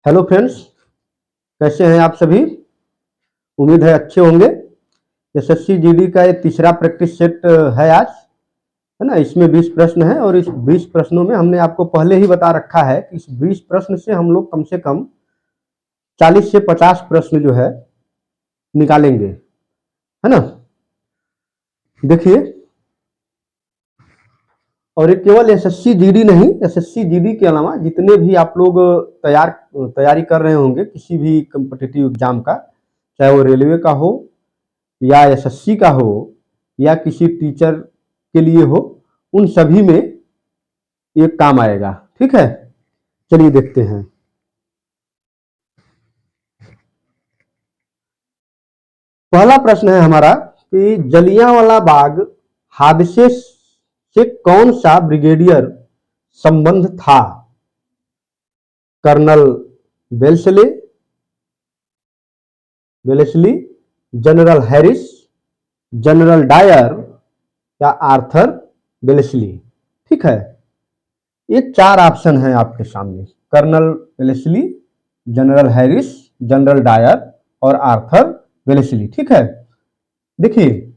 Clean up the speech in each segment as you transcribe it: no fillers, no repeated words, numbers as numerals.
Hello friends, कैसे हैं आप सभी। उम्मीद है अच्छे होंगे। एसएससी जीडी का ये तीसरा प्रैक्टिस सेट है आज, है ना। इसमें 20 प्रश्न है और इस 20 प्रश्नों में हमने आपको पहले ही बता रखा है कि इस 20 प्रश्न से हम लोग कम से कम 40 से 50 प्रश्न जो है निकालेंगे, है ना। देखिए, और ये केवल एसएससी जीडी नहीं, एसएससी जीडी के अलावा जितने भी आप लोग तैयारी कर रहे होंगे किसी भी कम्पिटिटिव एग्जाम का, चाहे वो रेलवे का हो या एसएससी का हो या किसी टीचर के लिए हो, उन सभी में ये काम आएगा। ठीक है, चलिए देखते हैं। पहला प्रश्न है हमारा कि जलियांवाला बाग हादसे से कौन सा ब्रिगेडियर संबंध था। Colonel Wellesley, general Harris, general Dyer या आर्थर वेलेस्ली। ठीक है, ये 4 ऑप्शन है आपके सामने। Colonel Wellesley, general Harris, general Dyer और आर्थर वेलेस्ली। ठीक है, देखिए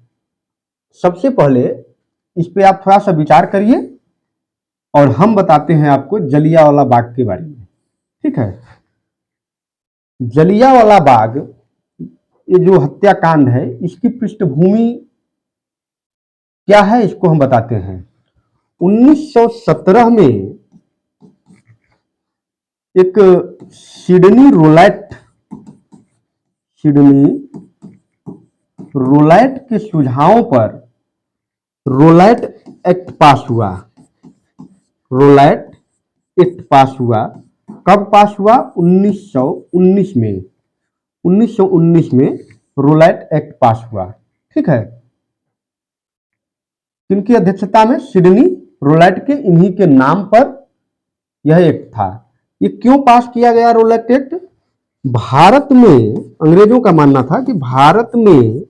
सबसे पहले इस पे आप थोड़ा सा विचार करिए और हम बताते हैं आपको जलियांवाला बाग के बारे में। ठीक है, जलियांवाला बाग ये जो हत्याकांड है, इसकी पृष्ठभूमि क्या है इसको हम बताते हैं। 1917 में एक सिडनी रोलैट के सुझाव पर रोलैट एक्ट पास हुआ। रोलैट एक्ट पास हुआ, कब पास हुआ? 1919 में। 1919 में रोलैट एक्ट पास हुआ। ठीक है, किनकी अध्यक्षता में? सिडनी रोलैट के, इन्हीं के नाम पर यह एक्ट था। ये क्यों पास किया गया रोलैट एक्ट? भारत में अंग्रेजों का मानना था कि भारत में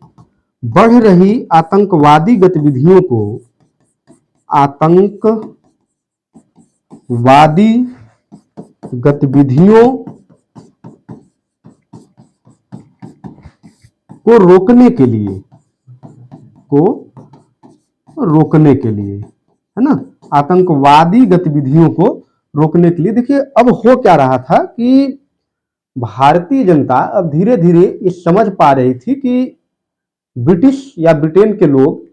बढ़ रही आतंकवादी गतिविधियों को रोकने के लिए, है ना, आतंकवादी गतिविधियों को रोकने के लिए। देखिए अब हो क्या रहा था कि भारतीय जनता अब धीरे धीरे ये समझ पा रही थी कि ब्रिटिश या ब्रिटेन के लोग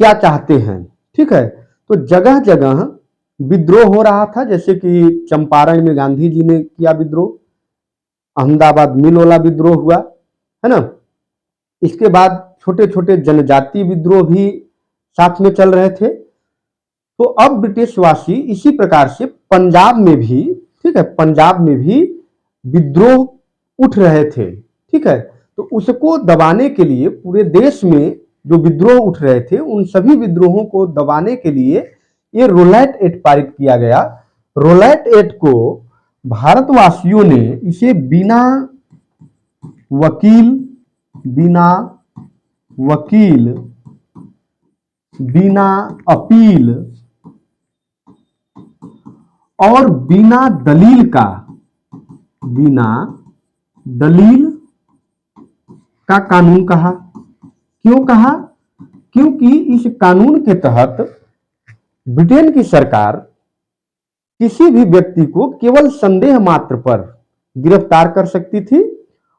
क्या चाहते हैं। ठीक है, तो जगह जगह विद्रोह हो रहा था, जैसे कि चंपारण में गांधी जी ने किया विद्रोह, अहमदाबाद मिल वाला विद्रोह हुआ, है ना। इसके बाद छोटे छोटे जनजातीय विद्रोह भी साथ में चल रहे थे। तो अब ब्रिटिशवासी इसी प्रकार से पंजाब में भी, ठीक है, पंजाब में भी विद्रोह उठ रहे थे। ठीक है, तो उसको दबाने के लिए पूरे देश में जो विद्रोह उठ रहे थे, उन सभी विद्रोहों को दबाने के लिए ये रोलैट एक्ट पारित किया गया। रोलैट एक्ट को भारतवासियों ने इसे बिना अपील और बिना दलील का कानून कहा। क्यों कहा? क्योंकि इस कानून के तहत ब्रिटेन की सरकार किसी भी व्यक्ति को केवल संदेह मात्र पर गिरफ्तार कर सकती थी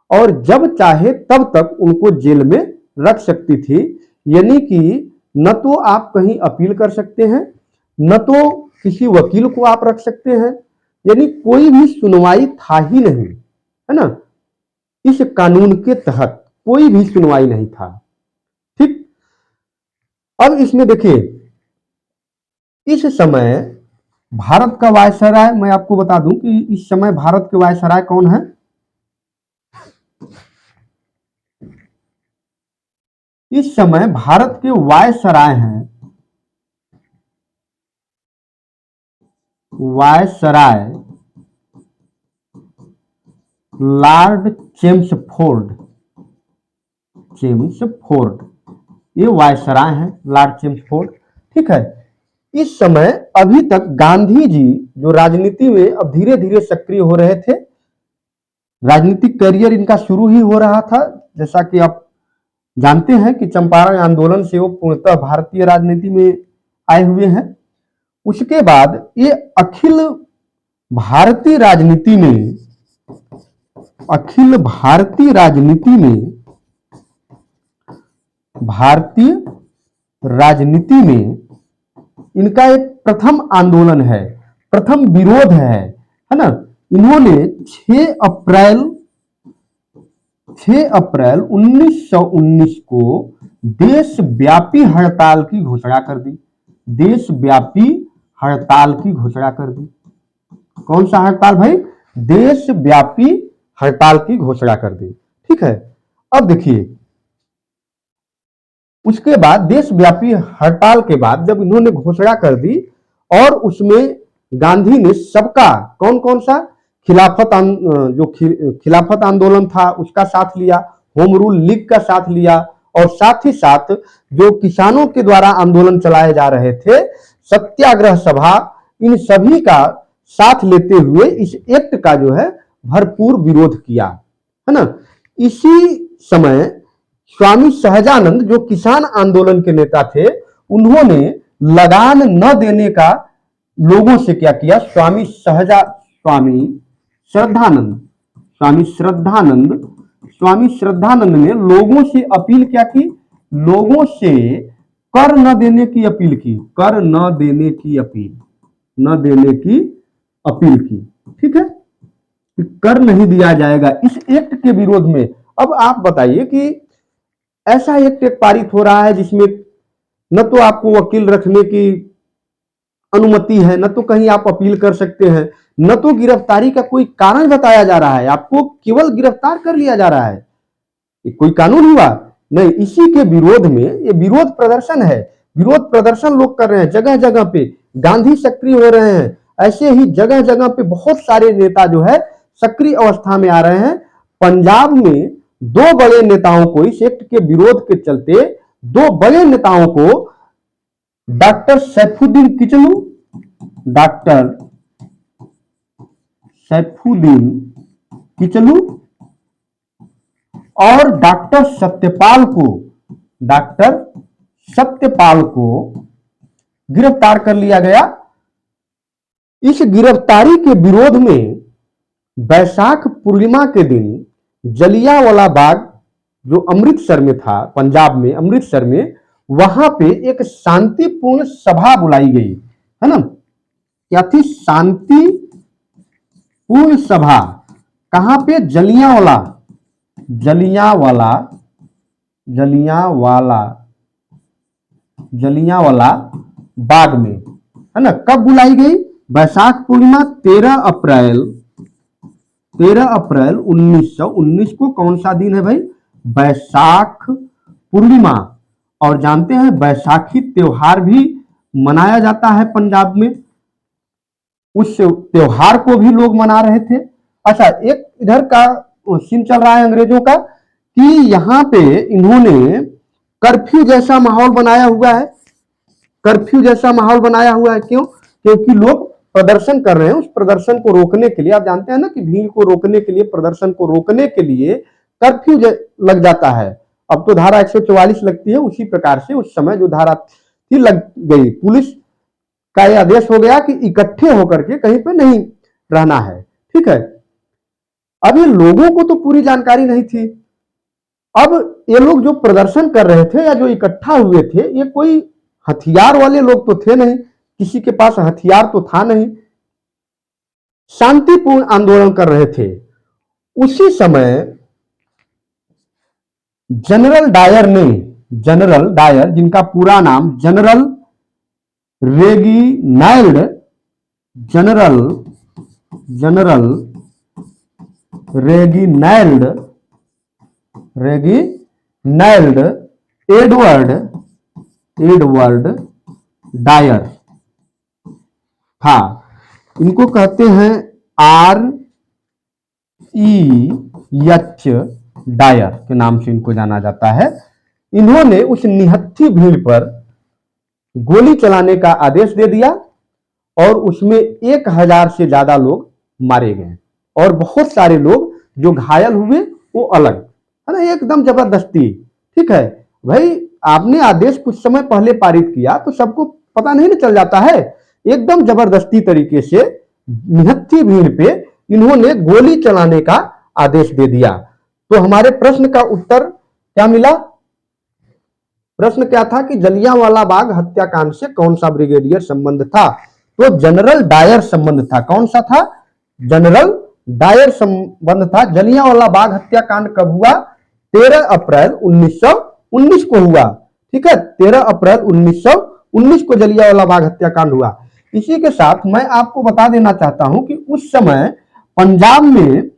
और जब चाहे तब तक उनको जेल में रख सकती थी। यानी कि न तो आप कहीं अपील कर सकते हैं, न तो किसी वकील को आप रख सकते हैं, यानी कोई भी सुनवाई था ही नहीं, है ना। इस कानून के तहत कोई भी सुनवाई नहीं था। ठीक, अब इसमें देखिए, इस समय भारत का वायसराय, मैं आपको बता दूं कि इस समय भारत के वायसराय कौन है। इस समय भारत के वायसराय हैं लॉर्ड चेम्सफोर्ड। ये वायसराय हैं, लॉर्ड चेम्सफोर्ड। ठीक है, इस समय अभी तक गांधी जी जो राजनीति में अब धीरे धीरे सक्रिय हो रहे थे, राजनीतिक करियर इनका शुरू ही हो रहा था। जैसा कि आप जानते हैं कि चंपारण आंदोलन से वो पूर्णतः भारतीय राजनीति में आए हुए हैं। उसके बाद ये अखिल भारतीय राजनीति में इनका एक प्रथम आंदोलन है, प्रथम विरोध है ना। इन्होंने 6 अप्रैल 1919 को देशव्यापी हड़ताल की घोषणा कर दी। देशव्यापी हड़ताल की घोषणा कर दी। कौन सा हड़ताल भाई? देशव्यापी हड़ताल की घोषणा कर दी। ठीक है, अब देखिए उसके बाद देशव्यापी हड़ताल के बाद जब इन्होंने घोषणा कर दी और उसमें गांधी ने सबका कौन कौन सा खिलाफत आंदोलन था उसका साथ लिया, होम रूल लीग का साथ लिया, और साथ ही साथ जो किसानों के द्वारा आंदोलन चलाए जा रहे थे, सत्याग्रह सभा, इन सभी का साथ लेते हुए इस एक्ट का जो है भरपूर विरोध किया, है ना। इसी समय स्वामी सहजानंद जो किसान आंदोलन के नेता थे, उन्होंने लगान न देने का लोगों से क्या किया? स्वामी श्रद्धानंद ने लोगों से अपील क्या की? लोगों से कर न देने की अपील की। कर न देने की अपील की। ठीक है, कर नहीं दिया जाएगा इस एक्ट के विरोध में। अब आप बताइए कि ऐसा एक्ट पारित हो रहा है जिसमें न तो आपको वकील रखने की अनुमति है, न तो कहीं आप अपील कर सकते हैं, न तो गिरफ्तारी का कोई कारण बताया जा रहा है, आपको केवल गिरफ्तार कर लिया जा रहा है। ये कोई कानून हुआ? नहीं। इसी के विरोध में ये विरोध प्रदर्शन है। विरोध प्रदर्शन लोग कर रहे हैं जगह जगह पे, गांधी सक्रिय हो रहे हैं। ऐसे ही जगह जगह पे बहुत सारे नेता जो है सक्रिय अवस्था में आ रहे हैं। पंजाब में 2 बड़े नेताओं को इस एक्ट के विरोध के चलते 2 बड़े नेताओं को डॉक्टर सैफुद्दीन किचलू और डॉक्टर सत्यपाल को गिरफ्तार कर लिया गया। इस गिरफ्तारी के विरोध में बैसाख पूर्णिमा के दिन जलियांवाला बाग जो अमृतसर में था, पंजाब में अमृतसर में, वहां पे एक शांतिपूर्ण सभा बुलाई गई, है ना। क्या थी? शांतिपूर्ण सभा। कहां पे? जलियांवाला बाग में, है ना। कब बुलाई गई? बैसाख पूर्णिमा 13 अप्रैल 1919 को। कौन सा दिन है भाई? बैसाख पूर्णिमा। और जानते हैं बैसाखी त्योहार भी मनाया जाता है पंजाब में। उस त्योहार को भी लोग मना रहे थे। अच्छा, एक इधर का सीन चल रहा है अंग्रेजों का कि यहां पे इन्होंने कर्फ्यू जैसा माहौल बनाया हुआ है। क्यों? क्योंकि लोग प्रदर्शन कर रहे हैं। उस प्रदर्शन को रोकने के लिए, आप जानते हैं ना कि भीड़ को रोकने के लिए, प्रदर्शन को रोकने के लिए कर्फ्यू लग जाता है। अब तो धारा 144 लगती है, उसी प्रकार से उस समय जो धारा थी लग गई। पुलिस का यह आदेश हो गया कि इकट्ठे होकर के कहीं पे नहीं रहना है। ठीक है, अब ये लोगों को तो पूरी जानकारी नहीं थी। अब ये लोग जो प्रदर्शन कर रहे थे या जो इकट्ठा हुए थे, ये कोई हथियार वाले लोग तो थे नहीं, किसी के पास हथियार तो था नहीं, शांतिपूर्ण आंदोलन कर रहे थे। उसी समय जनरल डायर, जिनका पूरा नाम जनरल रेगिनाल्ड एडवर्ड डायर था। इनको कहते हैं R.E.H. डायर के नाम से इनको जाना जाता है। इन्होंने उस निहत्थी भीड़ पर गोली चलाने का आदेश दे दिया और उसमें 1000 से ज्यादा लोग मारे गए और बहुत सारे लोग जो घायल हुए वो अलग, है ना, एकदम जबरदस्ती। ठीक है भाई, आपने आदेश कुछ समय पहले पारित किया तो सबको पता नहीं ना चल जाता है। एकदम जबरदस्ती तरीके से निहत्थी भीड़ पे इन्होंने गोली चलाने का आदेश दे दिया। तो हमारे प्रश्न का उत्तर क्या मिला? प्रश्न क्या था कि जलियांवाला बाग हत्याकांड से कौन सा ब्रिगेडियर संबंध था? तो जनरल डायर संबंध था। कौन सा था? जनरल डायर संबंध था। जलियांवाला बाग हत्याकांड कब हुआ? 13 अप्रैल 1919 को हुआ। ठीक है, 13 अप्रैल 1919 को जलियांवाला बाग हत्याकांड हुआ। इसी के साथ मैं आपको बता देना चाहता हूं कि उस समय पंजाब में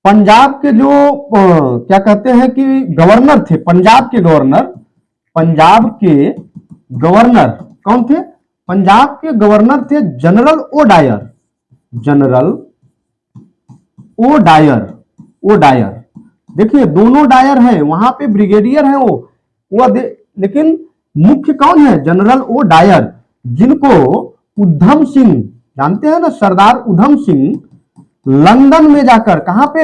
पंजाब के जो क्या कहते हैं कि गवर्नर थे, पंजाब के गवर्नर कौन थे? पंजाब के गवर्नर थे general O'Dwyer. General O'Dwyer. देखिए दोनों डायर हैं, वहां पे ब्रिगेडियर हैं वो लेकिन मुख्य कौन है? जनरल ओ डायर, जिनको उधम सिंह, जानते हैं ना, सरदार उधम सिंह लंदन में जाकर, कहां पे?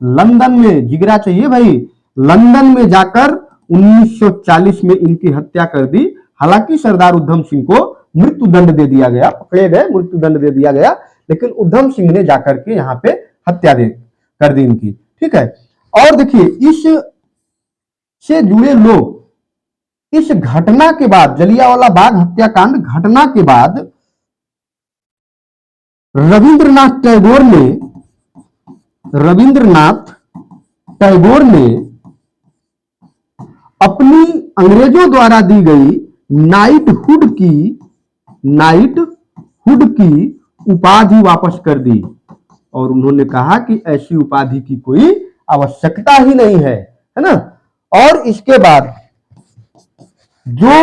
लंदन में, जिगरा चाहिए भाई, लंदन में जाकर 1940 में इनकी हत्या कर दी। हालांकि सरदार उधम सिंह को मृत्यु दंड दे दिया गया, पकड़े गए, मृत्यु दंड दे दिया गया, लेकिन उधम सिंह ने जाकर के यहाँ पे हत्या कर दी इनकी। ठीक है, और देखिए इस से जुड़े लोग इस घटना के बाद, जलियांवाला बाग हत्याकांड घटना के बाद रविंद्रनाथ टैगोर ने अपनी अंग्रेजों द्वारा दी गई नाइटहुड की उपाधि वापस कर दी और उन्होंने कहा कि ऐसी उपाधि की कोई आवश्यकता ही नहीं है ना। और इसके बाद जो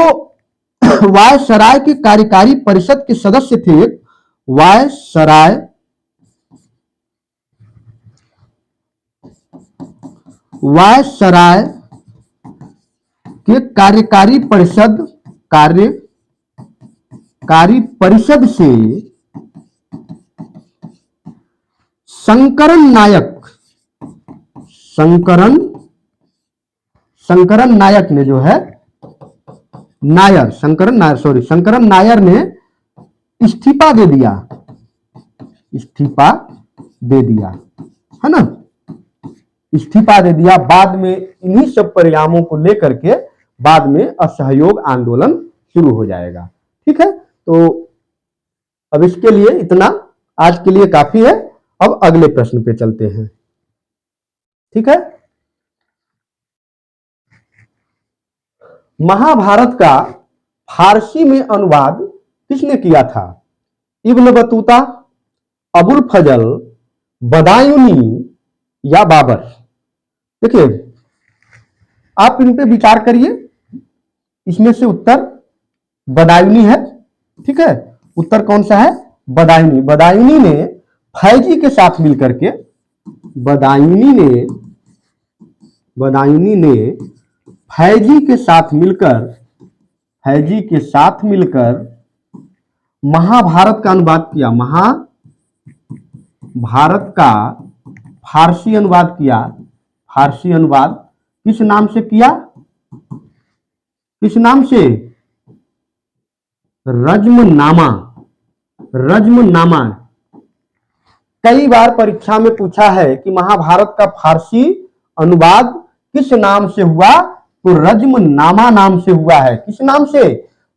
वायसराय के कार्यकारी परिषद के सदस्य थे, वायसराय के कार्यकारी परिषद से शंकरन नायक ने जो है शंकरन नायर ने इस्तीफा दे दिया, है ना, इस्तीफा दे दिया। बाद में इन्हीं सब परिणामों को लेकर के बाद में असहयोग आंदोलन शुरू हो जाएगा। ठीक है, तो अब इसके लिए इतना आज के लिए काफी है। अब अगले प्रश्न पे चलते हैं। ठीक है, महाभारत का फारसी में अनुवाद किसने किया था? इब्न बतूता, अबुल फजल, बदायूनी या बाबर? देखिए आप इन पे विचार करिए, इसमें से उत्तर बदायूनी है। ठीक है, उत्तर कौन सा है? बदायूनी। बदायूनी ने फैजी के साथ मिलकर के फैजी के साथ मिलकर महाभारत का अनुवाद किया। महाभारत का फारसी अनुवाद किया। फारसी अनुवाद किस नाम से किया? किस नाम से? रज्मनामा। कई बार परीक्षा में पूछा है कि महाभारत का फारसी अनुवाद किस नाम से हुआ? तो रज्मनामा नाम से हुआ है। किस नाम से?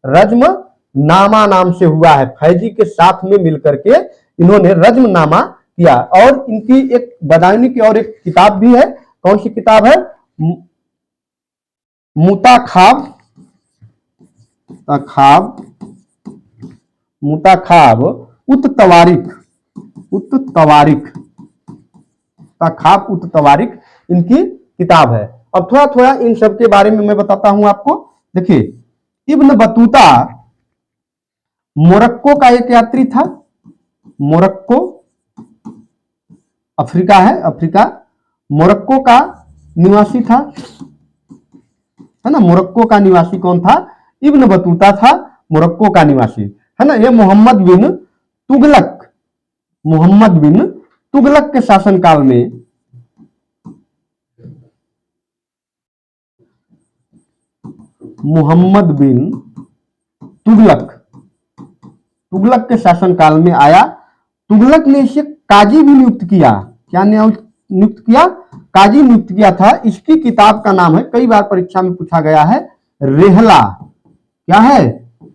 रज्मनामा नाम से हुआ है। फैजी के साथ में मिलकर के इन्होंने रज्मनामा किया। और इनकी एक बदायूनी की और एक किताब भी है। कौन सी किताब है? मुताखाब उत तवारिक इनकी किताब है। अब थोड़ा थोड़ा इन सब के बारे में मैं बताता हूं आपको। देखिए इब्न बतूता मोरक्को का एक यात्री था। मोरक्को अफ्रीका है, अफ्रीका, मोरक्को का निवासी था, है ना। मोरक्को का निवासी कौन था? इब्न बतूता था, मोरक्को का निवासी, है ना। ये मोहम्मद बिन तुगलक के शासनकाल में मोहम्मद बिन तुगलक, तुगलक के शासनकाल में आया। तुगलक ने इसे काजी भी नियुक्त किया। क्या नियुक्त किया? काजी नियुक्त किया था। इसकी किताब का नाम है, कई बार परीक्षा में पूछा गया है, रेहला। क्या है?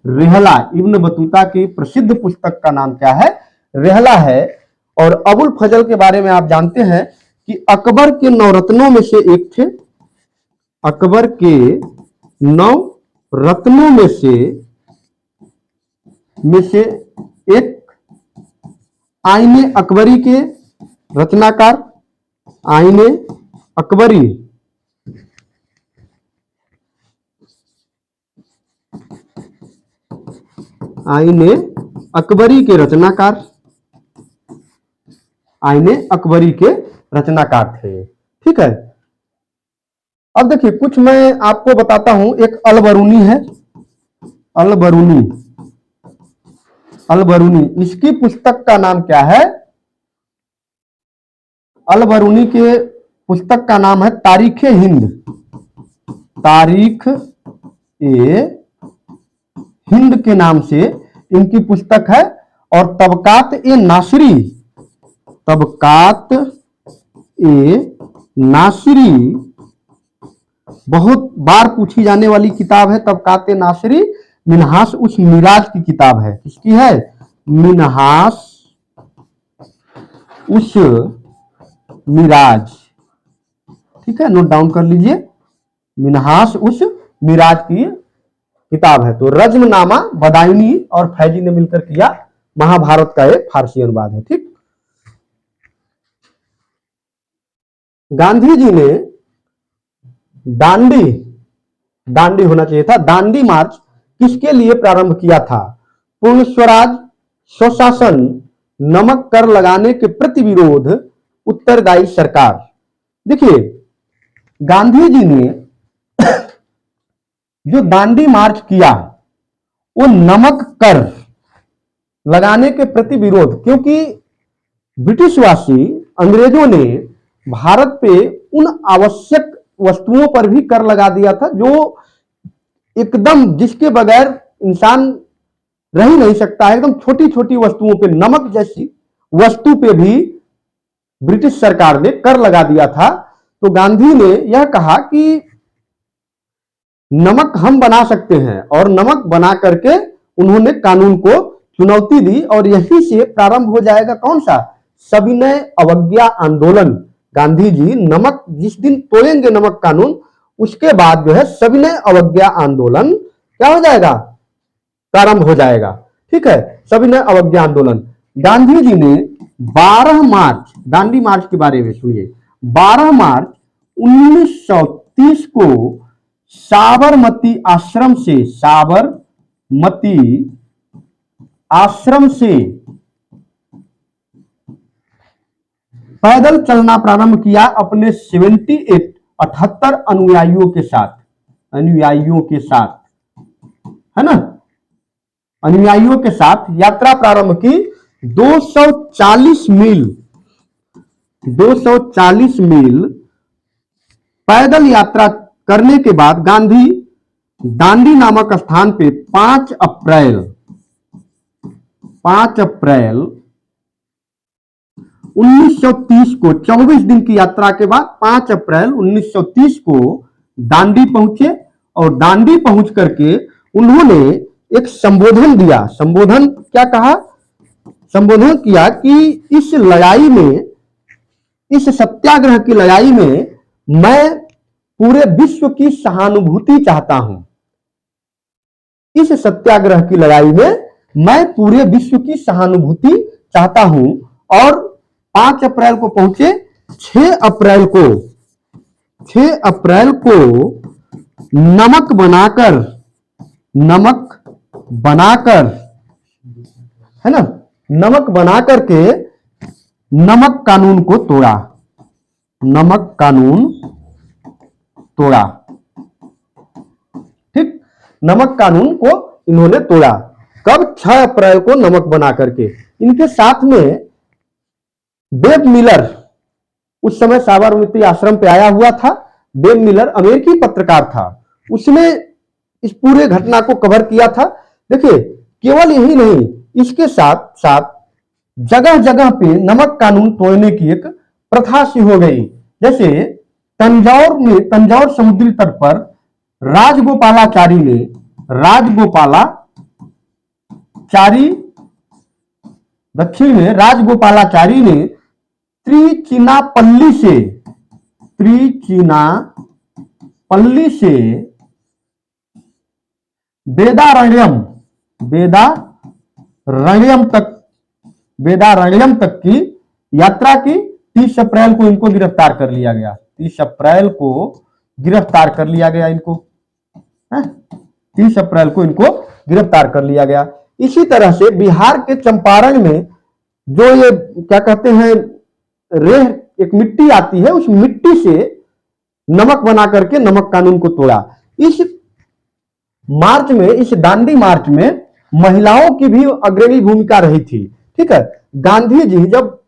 रेहला। इब्न बतूता की प्रसिद्ध पुस्तक का नाम क्या है? रेहला है। और अबुल फजल के बारे में आप जानते हैं कि अकबर के 9 रत्नों में से एक थे। अकबर के 9 रत्नों में से एक आईने अकबरी के रचनाकार, आईने अकबरी, आईने अकबरी के रचनाकार, आईने अकबरी के रचनाकार थे। ठीक है। अब देखिए कुछ मैं आपको बताता हूं। एक अलबरूनी है, अलबरूनी, अलबरूनी, इसकी पुस्तक का नाम क्या है? अलबरूनी के पुस्तक का नाम है तारीख हिंद, तारीख ए हिंद के नाम से इनकी पुस्तक है। और तबकात ए नासिरी, तबकात ए नासिरी बहुत बार पूछी जाने वाली किताब है। तबकात ए नासिरी मिनहास उस मिराज की किताब है। किसकी है? मिनहास उस मिराज। ठीक है, नोट डाउन कर लीजिए। मिनहास उस मिराज की किताब है। तो रज्मनामा बदायूनी और फैजी ने मिलकर किया। महाभारत का एक फारसी अनुवाद है। ठीक। गांधी जी ने दांडी, दांडी होना चाहिए था, दांडी मार्च किसके लिए प्रारंभ किया था? पूर्ण स्वराज, स्वशासन, नमक कर लगाने के प्रति विरोध, उत्तरदायी सरकार। देखिए गांधी जी ने जो दांडी मार्च किया वो नमक कर लगाने के प्रति विरोध, क्योंकि ब्रिटिशवासी अंग्रेजों ने भारत पे उन आवश्यक वस्तुओं पर भी कर लगा दिया था जो एकदम, जिसके बगैर इंसान रह ही नहीं सकता है। एकदम छोटी छोटी वस्तुओं पे, नमक जैसी वस्तु पे भी ब्रिटिश सरकार ने कर लगा दिया था। तो गांधी ने यह कहा कि नमक हम बना सकते हैं, और नमक बना करके उन्होंने कानून को चुनौती दी। और यहीं से प्रारंभ हो जाएगा कौन सा? सविनय अवज्ञा आंदोलन। गांधी जी नमक जिस दिन तोड़ेंगे नमक कानून, उसके बाद जो है सविनय अवज्ञा आंदोलन क्या हो जाएगा? प्रारंभ हो जाएगा। ठीक है, सविनय अवज्ञा आंदोलन। गांधी जी ने 12 मार्च, दांडी मार्च के बारे में सुनिए, 12 मार्च 1930 को साबरमती आश्रम से, साबरमती आश्रम से पैदल चलना प्रारंभ किया अपने 78 अनुयायियों के साथ, अनुयायियों के साथ, है ना, अनुयायियों के साथ यात्रा प्रारंभ की। 240 मील, 240 मील पैदल यात्रा करने के बाद गांधी दांडी नामक स्थान पे 5 अप्रैल 1930 को, 24 दिन की यात्रा के बाद 5 अप्रैल 1930 को दांडी पहुंचे। और दांडी पहुंच करके उन्होंने एक संबोधन दिया। संबोधन क्या कहा? संबोधन किया कि इस लड़ाई में, इस सत्याग्रह की लड़ाई में मैं पूरे विश्व की सहानुभूति चाहता हूं। इस सत्याग्रह की लड़ाई में मैं पूरे विश्व की सहानुभूति चाहता हूं। और 5 अप्रैल को पहुंचे। 6 अप्रैल को नमक बनाकर, है ना, नमक बनाकर के नमक कानून को तोड़ा, नमक कानून तोड़ा। ठीक, नमक कानून को इन्होंने तोड़ा। कब? 6 अप्रैल को नमक बना करके। इनके साथ में बेब मिलर उस समय साबरमती आश्रम पे आया हुआ था। बेब मिलर अमेरिकी पत्रकार था, उसने इस पूरे घटना को कवर किया था। देखिए, केवल यही नहीं, इसके साथ साथ जगह जगह पे नमक कानून तोड़ने की एक प्रथा सी हो गई। जैसे तंजौर समुद्री तट पर राजगोपालाचारी दक्षिण में राजगोपालाचारी ने त्रिचिनापल्ली से वेदारण्यम तक की यात्रा की। 30 अप्रैल को इनको गिरफ्तार कर लिया गया। 30 अप्रैल को गिरफ्तार कर लिया गया इनको, 30 अप्रैल को इनको गिरफ्तार कर लिया गया। इसी तरह से बिहार के चंपारण में जो ये क्या कहते हैं, रेह एक मिट्टी आती है, उस मिट्टी से नमक बना करके नमक कानून को तोड़ा। इस दांडी मार्च में महिलाओं की भी अग्रणी भूमिका रही थी। ठीक है, गांधी जी जब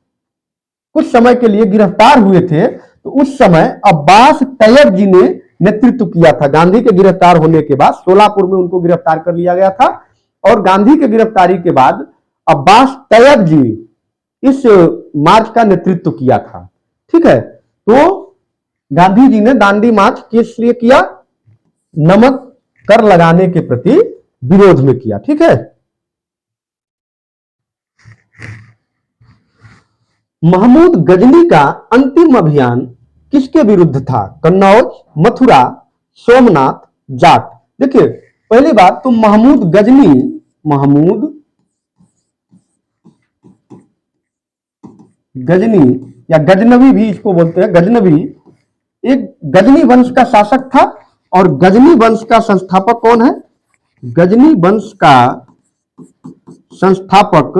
कुछ समय के लिए गिरफ्तार हुए थे तो उस समय अब्बास तैयब जी ने नेतृत्व किया था। गांधी के गिरफ्तार होने के बाद सोलापुर में उनको गिरफ्तार कर लिया गया था और गांधी के गिरफ्तारी के बाद अब्बास तैयब जी इस मार्च का नेतृत्व किया था। ठीक है, तो गांधी जी ने दांडी मार्च किस लिए किया? नमक कर लगाने के प्रति विरोध में किया। ठीक है, महमूद गजनी का अंतिम अभियान किसके विरुद्ध था? कन्नौज, मथुरा, सोमनाथ, जाट। देखिए, पहली बात तो महमूद गजनी या गजनवी भी इसको बोलते हैं, गजनवी एक गजनी वंश का शासक था। और गजनी वंश का संस्थापक कौन है? गजनी वंश का संस्थापक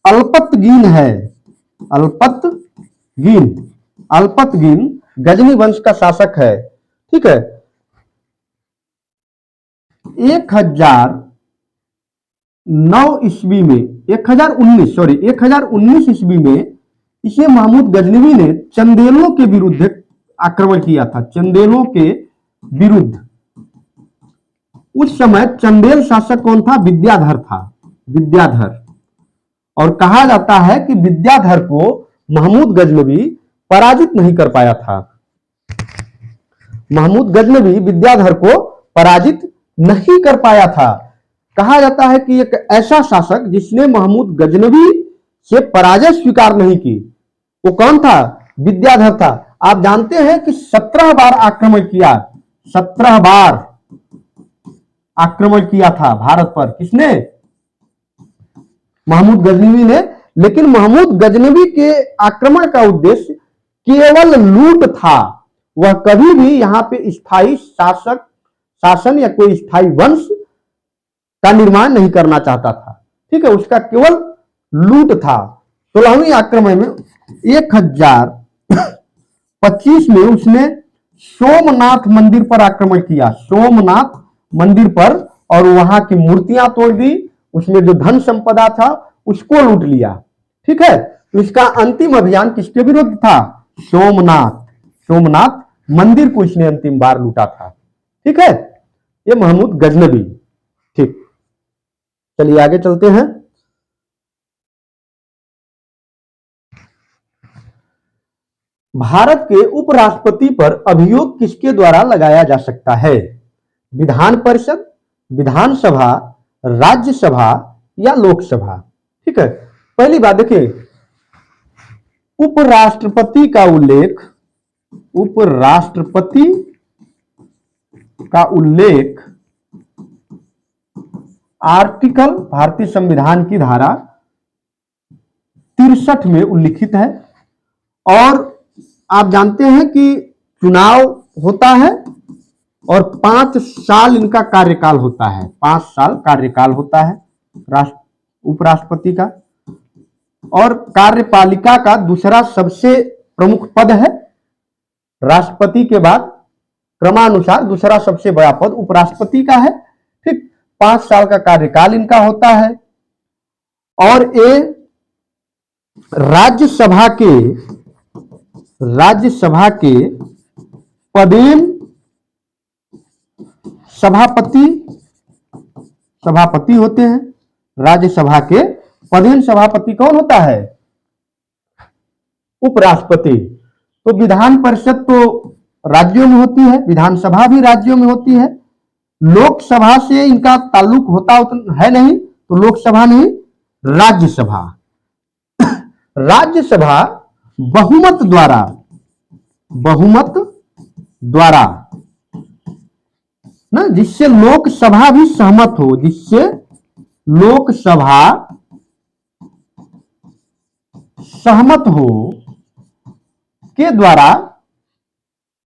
अल्पतगीन है। अल्पतगीन गजनी वंश का शासक है। ठीक है, 1019 ईस्वी में इसे महमूद गजनवी ने चंदेलों के विरुद्ध आक्रमण किया था। चंदेलों के विरुद्ध उस समय चंदेल शासक कौन था? विद्याधर था। विद्याधर, और कहा जाता है कि विद्याधर को महमूद गजनवी पराजित नहीं कर पाया था। महमूद गजनवी विद्याधर को पराजित नहीं कर पाया था। कहा जाता है कि एक ऐसा शासक जिसने महमूद गजनवी से पराजय स्वीकार नहीं की, वो कौन था? विद्याधर था। आप जानते हैं कि 17 बार आक्रमण किया, 17 बार आक्रमण किया था भारत पर। किसने? महमूद गजनवी ने। लेकिन महमूद गजनवी के आक्रमण का उद्देश्य केवल लूट था। वह कभी भी यहां पे स्थायी शासन या कोई स्थायी वंश का निर्माण नहीं करना चाहता था। ठीक है, उसका केवल लूट था। 16वीं आक्रमण में 1025 में उसने सोमनाथ मंदिर पर आक्रमण किया। सोमनाथ मंदिर पर, और वहां की मूर्तियां तोड़ दी, उसमें जो धन संपदा था उसको लूट लिया। ठीक है, तो इसका अंतिम अभियान किसके विरुद्ध था? सोमनाथ मंदिर को इसने अंतिम बार लूटा था। ठीक है, ये महमूद गजनवी। ठीक, चलिए आगे चलते हैं। भारत के उपराष्ट्रपति पर अभियोग किसके द्वारा लगाया जा सकता है? विधान परिषद, विधानसभा, राज्यसभा या लोकसभा? ठीक है, पहली बात देखिए, उपराष्ट्रपति का उल्लेख आर्टिकल, भारतीय संविधान की धारा 63 में उल्लिखित है। और आप जानते हैं कि चुनाव होता है और 5 साल इनका कार्यकाल होता है। 5 साल कार्यकाल होता है उपराष्ट्रपति का। और कार्यपालिका का दूसरा सबसे प्रमुख पद है। राष्ट्रपति के बाद क्रमानुसार दूसरा सबसे बड़ा पद उपराष्ट्रपति का है। ठीक, 5 साल का कार्यकाल इनका होता है। और ये राज्यसभा के पदेन सभापति होते हैं। राज्यसभा के पदेन सभापति कौन होता है? उपराष्ट्रपति। तो विधान परिषद तो राज्यों में होती है, विधानसभा भी राज्यों में होती है। लोकसभा से इनका ताल्लुक होता है नहीं, तो लोकसभा नहीं, राज्यसभा। राज्यसभा बहुमत द्वारा ना, जिससे लोकसभा भी सहमत हो, जिससे लोकसभा सहमत हो के द्वारा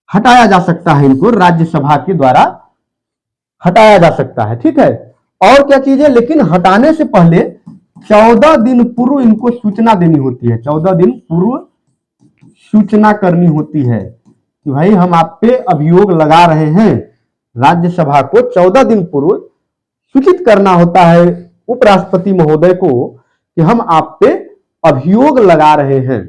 हटाया जा सकता है। इनको राज्यसभा के द्वारा हटाया जा सकता है। ठीक है। और क्या चीज है, लेकिन हटाने से पहले 14 दिन पूर्व इनको सूचना देनी होती है। 14 दिन पूर्व सूचना करनी होती है कि भाई हम आप पे अभियोग लगा रहे हैं। राज्यसभा को 14 दिन पूर्व सूचित करना होता है उपराष्ट्रपति महोदय को कि हम आप पे अभियोग लगा रहे हैं।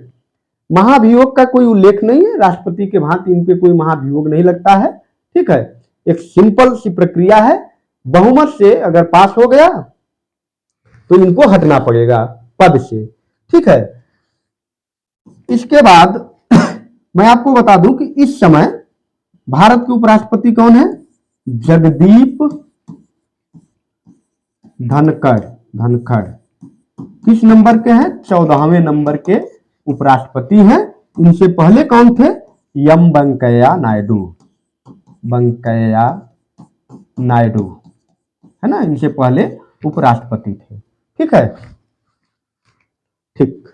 महाभियोग का कोई उल्लेख नहीं है, राष्ट्रपति के भांति इन पे कोई महाभियोग नहीं लगता है। ठीक है। एक सिंपल सी प्रक्रिया है। बहुमत से अगर पास हो गया तो इनको हटना पड़ेगा पद से। ठीक है। इसके बाद मैं आपको बता दूं कि इस समय भारत के उपराष्ट्रपति कौन है? जगदीप धनखड़। किस नंबर के हैं? 14वें नंबर के उपराष्ट्रपति हैं। इनसे पहले कौन थे? एम वेंकैया नायडू है ना, इनसे पहले उपराष्ट्रपति थे। ठीक है। ठीक,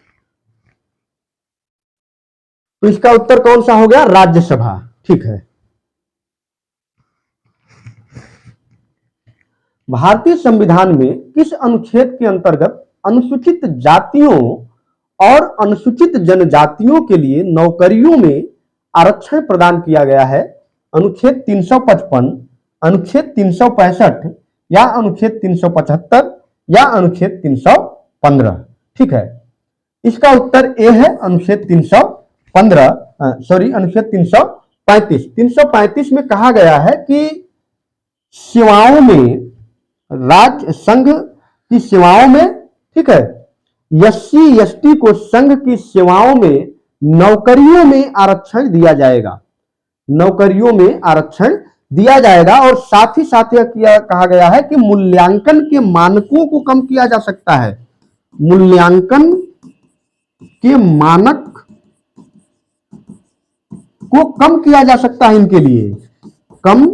तो इसका उत्तर कौन सा हो गया? राज्यसभा। ठीक है। भारतीय संविधान में किस अनुच्छेद के अंतर्गत अनुसूचित जातियों और अनुसूचित जनजातियों के लिए नौकरियों में आरक्षण प्रदान किया गया है? अनुच्छेद 355, अनुच्छेद 365 या अनुच्छेद 375 या अनुच्छेद 315? ठीक है। इसका उत्तर ए है, अनुच्छेद 315, अनुच्छेद 335। 335 में कहा गया है कि सेवाओं में, राज्य संघ की सेवाओं में, ठीक है, एससी एसटी को संघ की सेवाओं में नौकरियों में आरक्षण दिया जाएगा। नौकरियों में आरक्षण दिया जाएगा। और साथ ही साथ यह कहा गया है कि मूल्यांकन के मानकों को कम किया जा सकता है। मूल्यांकन के मानक को कम किया जा सकता है, इनके लिए कम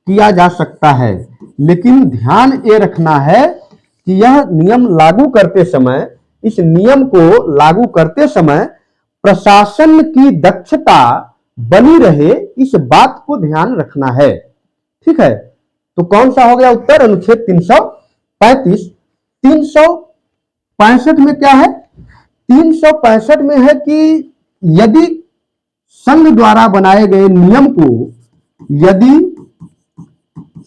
किया जा सकता है। लेकिन ध्यान ये रखना है कि यह नियम लागू करते समय, इस नियम को लागू करते समय प्रशासन की दक्षता बनी रहे, इस बात को ध्यान रखना है। ठीक है। तो कौन सा हो गया उत्तर? अनुच्छेद 335। 365 में क्या है? 365 में है कि यदि संघ द्वारा बनाए गए नियम को, यदि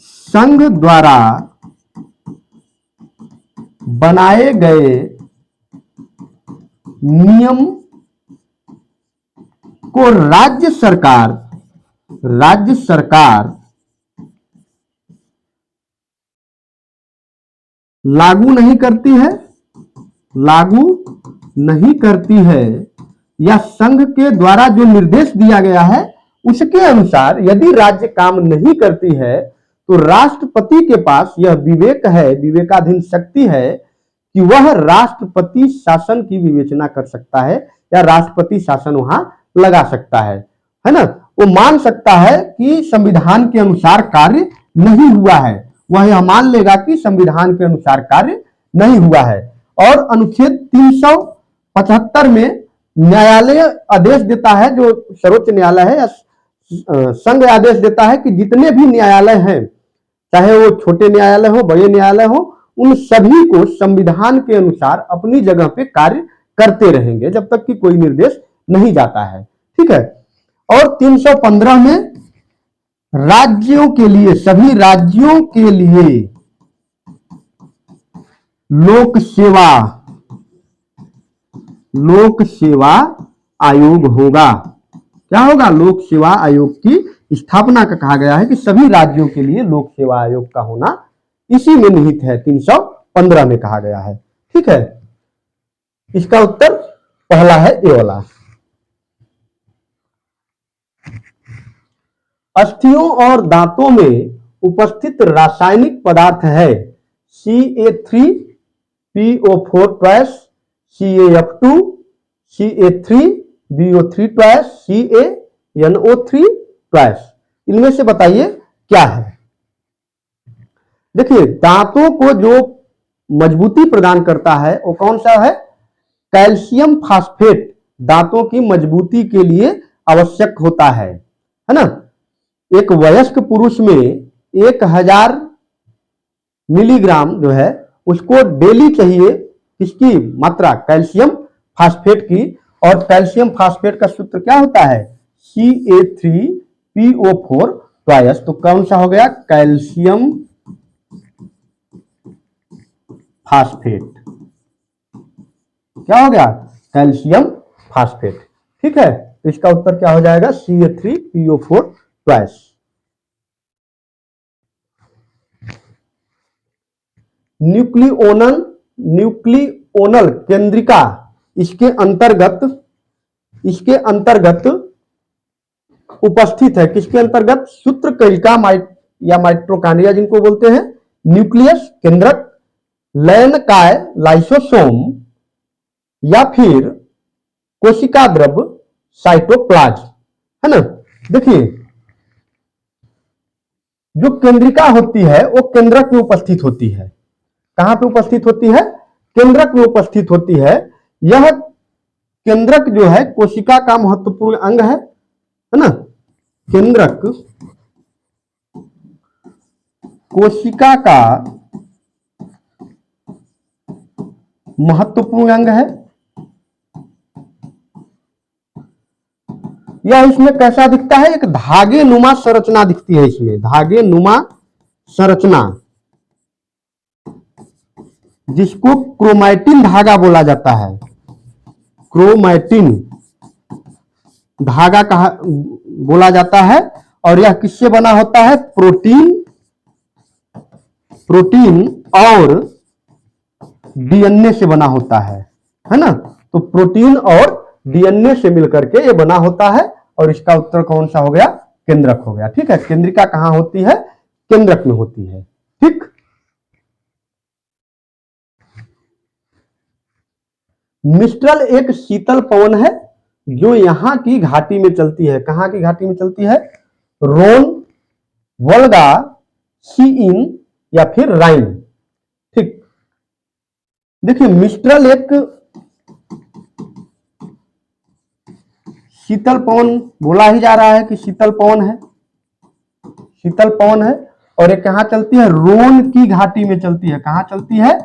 संघ द्वारा बनाए गए नियम को राज्य सरकार लागू नहीं करती है, या संघ के द्वारा जो निर्देश दिया गया है उसके अनुसार यदि राज्य काम नहीं करती है, तो राष्ट्रपति के पास यह विवेक है, विवेकाधीन शक्ति है कि वह राष्ट्रपति शासन की विवेचना कर सकता है या राष्ट्रपति शासन वहां लगा सकता है ना। वो मान सकता है कि संविधान के अनुसार कार्य नहीं हुआ है, वह यह मान लेगा कि संविधान के अनुसार कार्य नहीं हुआ है। और अनुच्छेद 375 में न्यायालय आदेश देता है, जो सर्वोच्च न्यायालय है, संघ आदेश देता है कि जितने भी न्यायालय हैं, चाहे वो छोटे न्यायालय हो, बड़े न्यायालय हो, उन सभी को संविधान के अनुसार अपनी जगह पे कार्य करते रहेंगे जब तक कि कोई निर्देश नहीं जाता है। ठीक है। और 315 में राज्यों के लिए, सभी राज्यों के लिए लोक सेवा लोक सेवा आयोग होगा। क्या होगा? लोक सेवा आयोग की स्थापना का कहा गया है कि सभी राज्यों के लिए लोक सेवा आयोग का होना इसी में निहित है, 315 में कहा गया है। ठीक है, इसका उत्तर पहला है ए वाला। अस्थियों और दांतों में उपस्थित रासायनिक पदार्थ है CA3PO4 twice, CaF2, CA3BO3 twice, CaNO3 twice. इनमें से बताइए क्या है? देखिए, दांतों को जो मजबूती प्रदान करता है वो कौन सा है? कैल्शियम फास्फेट दांतों की मजबूती के लिए आवश्यक होता है ना। एक वयस्क पुरुष में 1000 मिलीग्राम जो है उसको डेली चाहिए, किसकी मात्रा? कैल्शियम फास्फेट की। और कैल्शियम फास्फेट का सूत्र क्या होता है? CA3PO4 twice. तो कौन सा हो गया? Calcium phosphate. क्या हो गया? Calcium phosphate. ठीक है, इसका उत्तर क्या हो जाएगा? CA3PO4 twice. न्यूक्लियोनल केंद्रिका इसके अंतर्गत उपस्थित है। किसके अंतर्गत? सूत्रकलिका या माइटोकॉन्ड्रिया जिनको बोलते हैं, न्यूक्लियस केंद्रक, लयनकाय लाइसोसोम, या फिर कोशिका द्रव साइटोप्लाज्म, है ना। देखिए, जो केंद्रिका होती है वो केंद्रक में उपस्थित होती है। कहां पे उपस्थित होती है? केंद्रक में उपस्थित होती है। यह केंद्रक जो है कोशिका का महत्वपूर्ण अंग है ना। केंद्रक कोशिका का महत्वपूर्ण अंग है। यह इसमें कैसा दिखता है? एक धागे नुमा संरचना दिखती है इसमें, धागे नुमा संरचना, जिसको क्रोमैटिन धागा बोला जाता है। क्रोमैटिन धागा कहा बोला जाता है। और यह किससे बना होता है? प्रोटीन और डीएनए से बना होता है ना। तो प्रोटीन और डीएनए से मिलकर के ये बना होता है। और इसका उत्तर कौन सा हो गया? केंद्रक हो गया। ठीक है, केंद्रिका कहां होती है? केंद्रक में होती है। ठीक, मिस्ट्रल एक शीतल पवन है जो यहां की घाटी में चलती है। कहां की घाटी में चलती है? रोन, वोल्गा, सीइन या फिर राइन। ठीक, देखिए, मिस्ट्रल एक शीतल पवन बोला ही जा रहा है कि शीतल पवन है, शीतल पवन है। और ये कहां चलती है? रोन की घाटी में चलती है। कहां चलती है?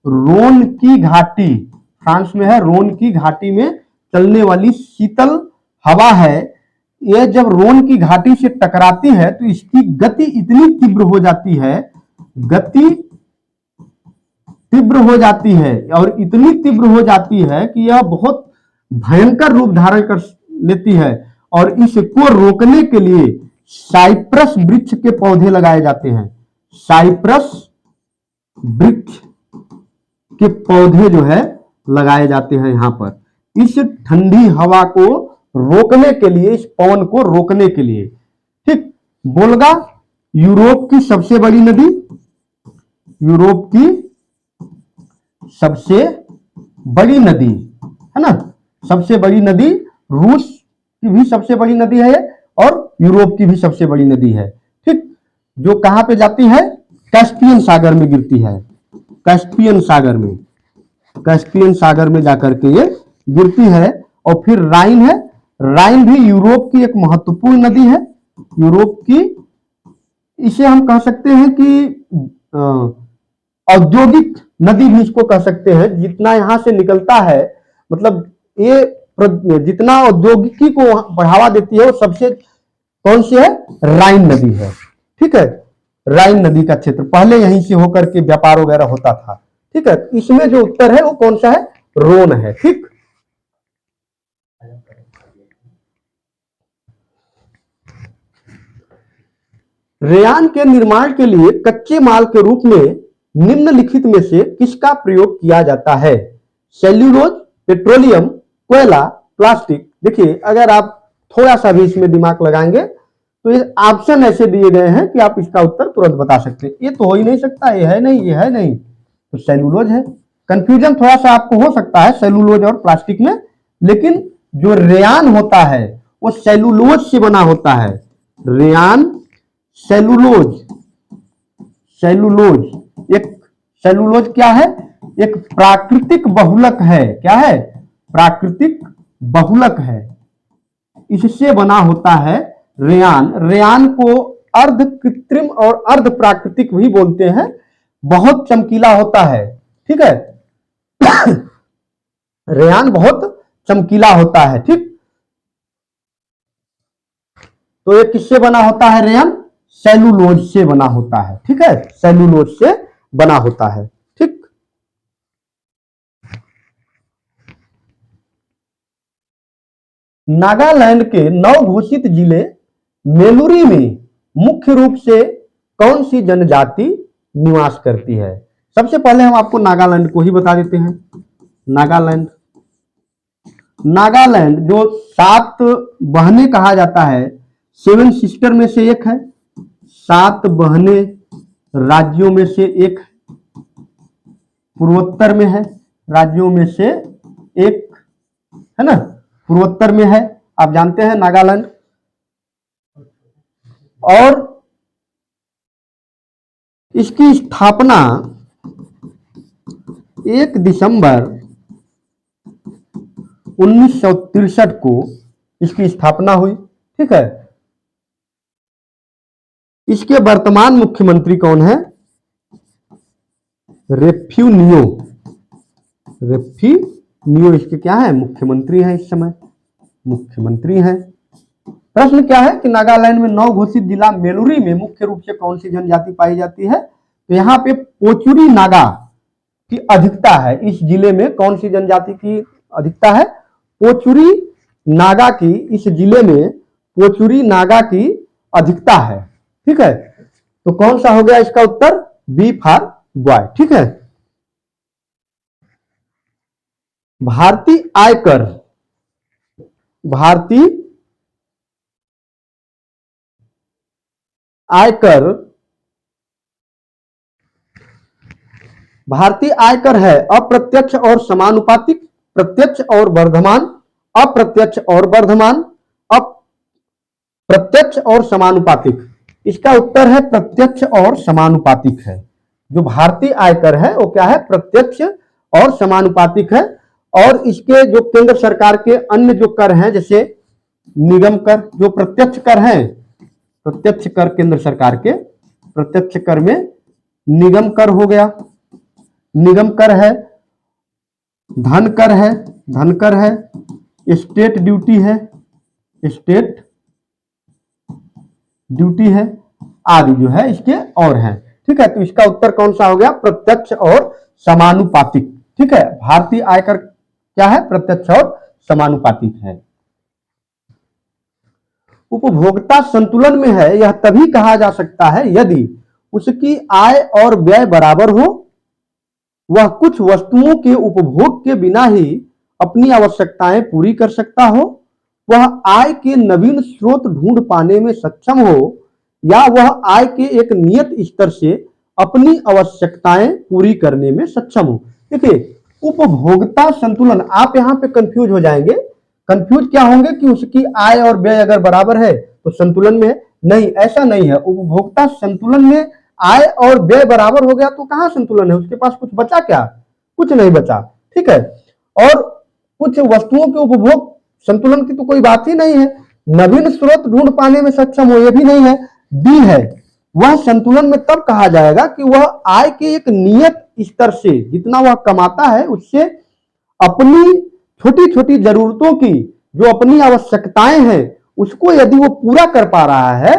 रोन की घाटी, फ्रांस में है। रोन की घाटी में चलने वाली शीतल हवा है। ये जब रोन की घाटी से टकराती है तो इसकी गति इतनी तीव्र हो जाती है, गति तीव्र हो जाती है, और इतनी तीव्र हो जाती है कि यह बहुत भयंकर रूप धारण कर लेती है। और इसको रोकने के लिए साइप्रस वृक्ष के पौधे लगाए जाते हैं। साइप्रस वृक्ष के पौधे जो है लगाए जाते हैं यहां पर, इस ठंडी हवा को रोकने के लिए, इस पवन को रोकने के लिए। ठीक, वोल्गा यूरोप की सबसे बड़ी नदी, यूरोप की सबसे बड़ी नदी है ना। सबसे बड़ी नदी, रूस की भी सबसे बड़ी नदी है और यूरोप की भी सबसे बड़ी नदी है। ठीक, जो कहां पे जाती है? कैस्पियन सागर में गिरती है। कैस्पियन सागर में, कैस्पियन सागर में जाकर के ये गिरती है। और फिर राइन है। राइन भी यूरोप की एक महत्वपूर्ण नदी है। यूरोप की, इसे हम कह सकते हैं कि औद्योगिक नदी भी इसको कह सकते हैं। जितना यहां से निकलता है, मतलब ये जितना औद्योगिकी को बढ़ावा देती है वो सबसे कौन सी है? राइन नदी है। ठीक है, राइन नदी का क्षेत्र पहले यहीं से होकर के व्यापार वगैरह होता था। ठीक है, इसमें जो उत्तर है वो कौन सा है? रोन है। ठीक, रेयान के निर्माण के लिए कच्चे माल के रूप में निम्नलिखित में से किसका प्रयोग किया जाता है? सेल्यूलोज, पेट्रोलियम, कोयला, प्लास्टिक। देखिए, अगर आप थोड़ा सा भी इसमें दिमाग लगाएंगे तो ये ऑप्शन ऐसे दिए गए हैं कि आप इसका उत्तर तुरंत बता सकते हैं। ये तो हो ही नहीं सकता, ये है नहीं, ये है नहीं, तो सेल्यूलोज है। कंफ्यूजन थोड़ा सा आपको हो सकता है सेल्यूलोज और प्लास्टिक में, लेकिन जो रेयान होता है वो सेल्यूलोज से बना होता है। रेयान सेल्यूलोज, सेल्यूलोज एक सेल्यूलोज क्या है? एक प्राकृतिक बहुलक है। क्या है? प्राकृतिक बहुलक है, इससे बना होता है रेयान। रेयान को अर्ध कृत्रिम और अर्ध प्राकृतिक भी बोलते हैं। बहुत चमकीला होता है, ठीक है। रेयान बहुत चमकीला होता है, ठीक। तो ये किससे बना होता है रेयान? सेल्यूलोज से बना होता है, ठीक है, सेल्यूलोज से बना होता है, ठीक। नागालैंड के 9 घोषित जिले मेलुरी में मुख्य रूप से कौन सी जनजाति निवास करती है? सबसे पहले हम आपको नागालैंड को ही बता देते हैं। नागालैंड, नागालैंड जो 7 बहनें कहा जाता है, 7 सिस्टर में से एक है, 7 बहनें राज्यों में से एक, पूर्वोत्तर में है, राज्यों में से एक है ना, पूर्वोत्तर में है, आप जानते हैं नागालैंड। और इसकी स्थापना 1 दिसंबर 1963 को इसकी स्थापना हुई, ठीक है। इसके वर्तमान मुख्यमंत्री कौन है? रेफ्यूनियो, रेफ्यूनियो इसके क्या है? मुख्यमंत्री हैं, इस समय मुख्यमंत्री हैं। प्रश्न क्या है कि नागालैंड में 9 घोषित जिला मेलुरी में मुख्य रूप से कौन सी जनजाति पाई जाती है? तो यहाँ पे पोचुरी नागा की अधिकता है। इस जिले में कौन सी जनजाति की अधिकता है? पोचुरी नागा की, इस जिले में पोचुरी नागा की अधिकता है, ठीक है। तो कौन सा हो गया इसका उत्तर? बी फॉर बॉय, ठीक है। भारतीय आयकर, भारतीय आयकर, भारतीय आयकर है अप्रत्यक्ष और समानुपातिक, प्रत्यक्ष और वर्धमान, अप्रत्यक्ष और वर्धमान, अप्रत्यक्ष और समानुपातिक। इसका उत्तर है प्रत्यक्ष और समानुपातिक है। जो भारतीय आयकर है वो क्या है? प्रत्यक्ष और समानुपातिक है। और इसके जो केंद्र सरकार के अन्य जो कर हैं, जैसे निगम कर, जो प्रत्यक्ष कर हैं, प्रत्यक्ष कर केंद्र सरकार के, प्रत्यक्ष कर में निगम कर हो गया, निगम कर है, धन कर है, धन कर है, स्टेट ड्यूटी है, स्टेट ड्यूटी है, आदि जो है इसके और हैं, ठीक है। तो इसका उत्तर कौन सा हो गया? प्रत्यक्ष और समानुपातिक, ठीक है। भारतीय आयकर क्या है? प्रत्यक्ष और समानुपातिक है। उपभोक्ता संतुलन में है, यह तभी कहा जा सकता है यदि उसकी आय और व्यय बराबर हो, वह कुछ वस्तुओं के उपभोग के बिना ही अपनी आवश्यकताएं पूरी कर सकता हो, वह आय के नवीन स्रोत ढूंढ पाने में सक्षम हो, या वह आय के एक नियत स्तर से अपनी आवश्यकताएं पूरी करने में सक्षम हो। देखिए, उपभोक्ता संतुलन, आप यहाँ पे कंफ्यूज हो जाएंगे। कंफ्यूज क्या होंगे कि उसकी आय और व्यय अगर बराबर है तो संतुलन में, नहीं, ऐसा नहीं है। उपभोक्ता संतुलन में आय और व्यय बराबर हो गया तो कहां संतुलन है? उसके पास कुछ बचा क्या? कुछ नहीं बचा, ठीक है। और कुछ वस्तुओं के उपभोग, संतुलन की तो कोई बात ही नहीं है। नवीन स्रोत ढूंढ पाने में सक्षम हो, यह भी नहीं है। डी है, वह संतुलन में तब कहा जाएगा कि वह आय के एक नियत स्तर से, जितना वह कमाता है उससे अपनी छोटी छोटी जरूरतों की, जो अपनी आवश्यकताएं हैं, उसको यदि वो पूरा कर पा रहा है,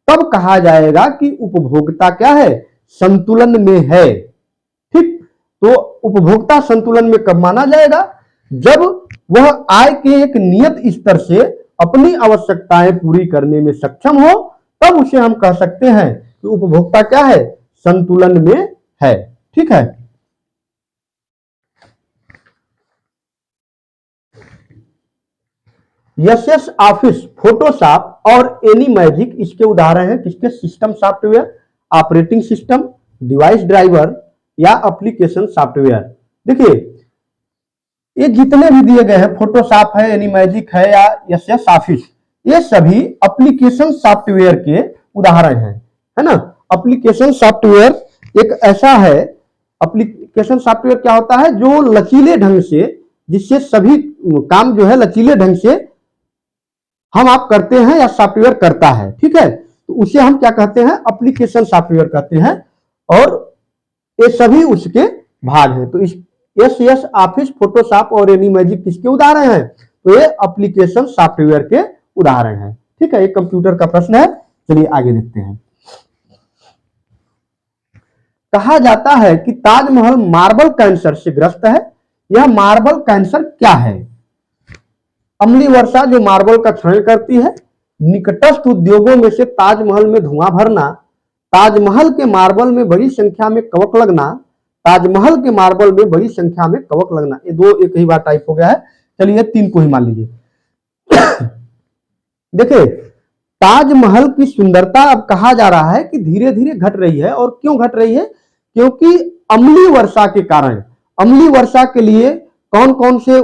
तब कहा जाएगा कि उपभोक्ता क्या है? संतुलन में है, ठीक। तो उपभोक्ता संतुलन में कब माना जाएगा? जब वह आय के एक नियत स्तर से अपनी आवश्यकताएं पूरी करने में सक्षम हो, तब उसे हम कह सकते हैं कि उपभोक्ता क्या है, संतुलन में है। ठीक है, एसएस ऑफिस, फोटोशॉप और एनी मैजिक इसके उदाहरण हैं किसके, system software, operating system, device driver या एप्लीकेशन सॉफ्टवेयर। देखिए ये जितने भी दिए गए हैं, फोटोशॉप है, एनी मैजिक है या एसएस ऑफिस, ये सभी एप्लीकेशन सॉफ्टवेयर के उदाहरण हैं, है ना। एप्लीकेशन सॉफ्टवेयर एक ऐसा है, एप्लीकेशन सॉफ्टवेयर क्या होता है, जो लचीले ढंग से, जिससे सभी काम जो है लचीले ढंग से हम आप करते हैं या सॉफ्टवेयर करता है। ठीक है, तो उसे हम क्या कहते हैं, एप्लीकेशन सॉफ्टवेयर कहते हैं, और ये सभी उसके भाग हैं। तो इस एस ऑफिस, फोटोशॉप और एनी मैजिक किसके उदाहरण हैं, तो ये एप्लीकेशन सॉफ्टवेयर के उदाहरण हैं। ठीक है, ये कंप्यूटर का प्रश्न है। चलिए आगे देखते हैं। कहा जाता है कि ताजमहल मार्बल कैंसर से ग्रस्त है। यह मार्बल कैंसर क्या है? अम्लीय वर्षा जो मार्बल का क्षरण करती है, निकटस्थ उद्योगों में से ताजमहल में धुआं भरना, ताजमहल के मार्बल में बड़ी संख्या में कवक लगना, ताजमहल के मार्बल में बड़ी संख्या में कवक लगना। ये दो एक ही बार टाइप हो गया है। चलिए तीन को ही मान लीजिए। देखिए ताजमहल की सुंदरता अब कहा जा रहा है कि धीरे धीरे घट रही है। और क्यों घट रही है? क्योंकि अम्लीय वर्षा के कारण। अम्लीय वर्षा के लिए कौन कौन से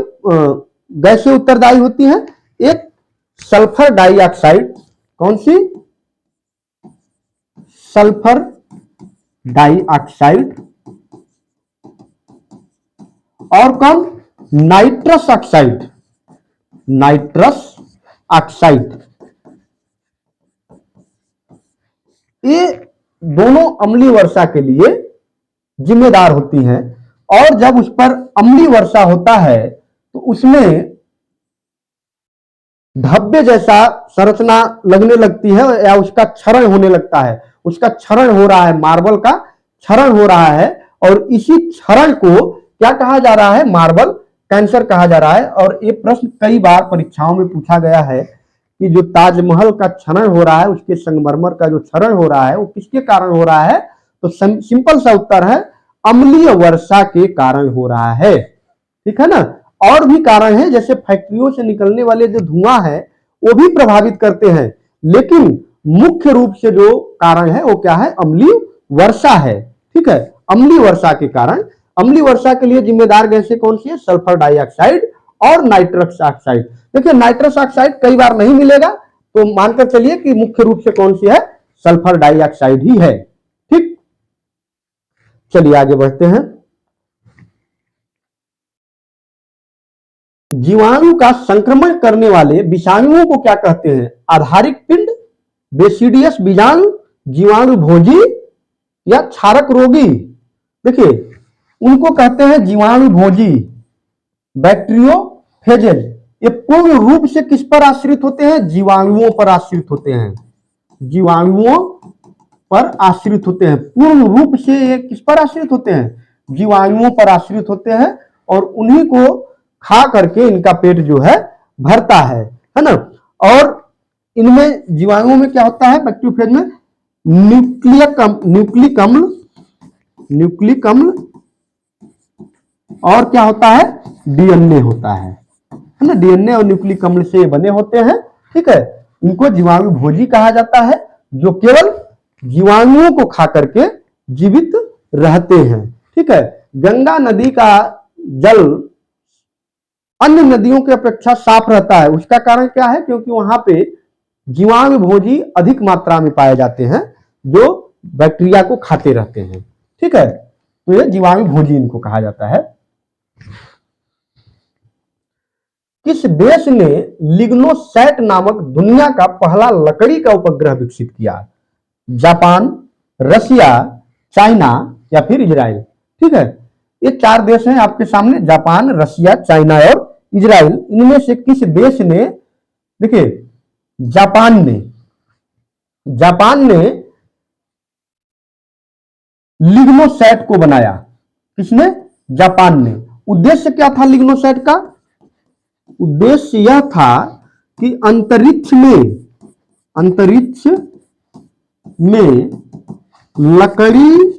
गैसें उत्तरदायी होती हैं? एक सल्फर डाइऑक्साइड, कौन सी? सल्फर डाइऑक्साइड, और कौन? Nitrous oxide, nitrous oxide. ये दोनों अम्लीय वर्षा के लिए जिम्मेदार होती हैं। और जब उस पर अम्लीय वर्षा होता है तो उसमें धब्बे जैसा संरचना लगने लगती है या उसका क्षरण होने लगता है। उसका क्षरण हो रहा है, मार्बल का क्षरण हो रहा है, और इसी क्षरण को क्या कहा जा रहा है? मार्बल कैंसर कहा जा रहा है। और ये प्रश्न कई बार परीक्षाओं में पूछा गया है कि जो ताजमहल का क्षरण हो रहा है, उसके संगमरमर का जो क्षरण हो रहा है, वो किसके कारण हो रहा है? तो सिंपल सा उत्तर है, अम्लीय वर्षा के कारण हो रहा है। ठीक है ना। और भी कारण है, जैसे फैक्ट्रियों से निकलने वाले जो धुआं है वो भी प्रभावित करते हैं, लेकिन मुख्य रूप से जो कारण है वो क्या है? अम्लीय वर्षा है। ठीक है, अम्लीय वर्षा के कारण। अम्लीय वर्षा के लिए जिम्मेदार गैसें कौन सी है? सल्फर डाइऑक्साइड और नाइट्रस ऑक्साइड। देखिए नाइट्रस ऑक्साइड कई बार नहीं मिलेगा, तो मानकर चलिए कि मुख्य रूप से कौन सी है? सल्फर डाइऑक्साइड ही है। ठीक, चलिए आगे बढ़ते हैं। जीवाणु का संक्रमण करने वाले विषाणुओं को क्या कहते हैं? आधारिक पिंड, बेसिडियस बीजाणु, जीवाणु भोजी या क्षारक रोगी। देखिए उनको कहते हैं जीवाणु भोजी, बैक्टीरियोफेजेज। ये पूर्ण रूप से किस पर आश्रित होते हैं? जीवाणुओं पर आश्रित होते हैं, जीवाणुओं पर आश्रित होते हैं। पूर्ण रूप से ये किस पर आश्रित होते हैं? जीवाणुओं पर आश्रित होते हैं, और उन्हीं को खा करके इनका पेट जो है भरता है ना। और इनमें जीवाणुओं में क्या होता है? बैक्टीरियोफेज में न्यूक्लिक अम्ल, न्यूक्लिक अम्ल, और क्या होता है? डीएनए होता है ना। डीएनए और न्यूक्लिक अम्ल से बने होते हैं। ठीक है, इनको जीवाणु भोजी कहा जाता है, जो केवल जीवाणुओं को खा करके जीवित रहते हैं। ठीक है, गंगा नदी का जल अन्य नदियों की अपेक्षा साफ रहता है। उसका कारण क्या है? क्योंकि वहां पे जीवाणु भोजी अधिक मात्रा में पाए जाते हैं, जो बैक्टीरिया को खाते रहते हैं। ठीक है, तो ये जीवाणु भोजी इनको कहा जाता है। किस देश ने लिग्नोसैट नामक दुनिया का पहला लकड़ी का उपग्रह विकसित किया? जापान, रसिया, चाइना या फिर इजराइल। ठीक है, ये चार देश हैं आपके सामने, जापान, रसिया, चाइना और इजराइल। इनमें से किस देश ने, देखिए जापान ने लिग्नोसैट को बनाया। किसने? जापान ने। उद्देश्य क्या था लिग्नोसैट का? उद्देश्य यह था कि अंतरिक्ष में लकड़ी